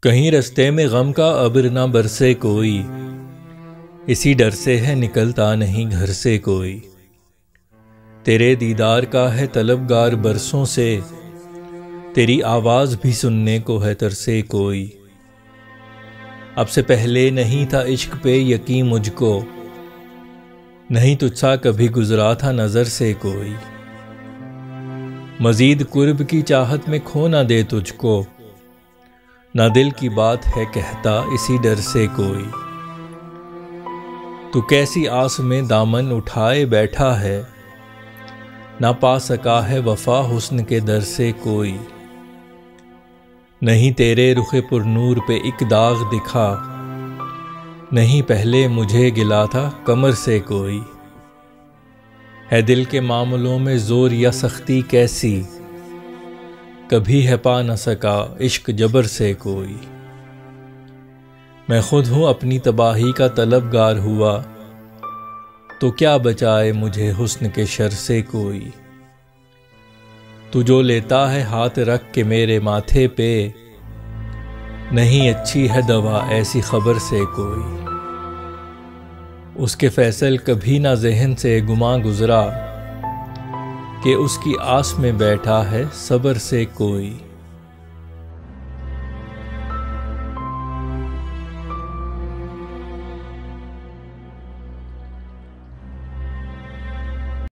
कहीं रास्ते में गम का अब्र ना बरसे कोई, इसी डर से है निकलता नहीं घर से कोई। तेरे दीदार का है तलबगार बरसों से, तेरी आवाज़ भी सुनने को है तरसे कोई। अब से पहले नहीं था इश्क पे यकीन मुझको, नहीं तुझसा कभी गुजरा था नज़र से कोई। मजीद कुर्ब की चाहत में खो ना दे तुझको, ना दिल की बात है कहता इसी डर से कोई। तू कैसी आस में दामन उठाए बैठा है, ना पा सका है वफा हुस्न के दर से कोई। नहीं तेरे रुखे पुरनूर पे एक दाग दिखा, नहीं पहले मुझे गिला था कमर से कोई। है दिल के मामलों में जोर या सख्ती कैसी, कभी है पा न सका इश्क जबर से कोई। मैं खुद हूँ अपनी तबाही का तलबगार हुआ, तो क्या बचाए मुझे हुस्न के शर से कोई। तू जो लेता है हाथ रख के मेरे माथे पे, नहीं अच्छी है दवा ऐसी खबर से कोई। उसके फैसल कभी ना ज़हन से गुमा गुजरा, कि उसकी आस में बैठा है सब्र से कोई।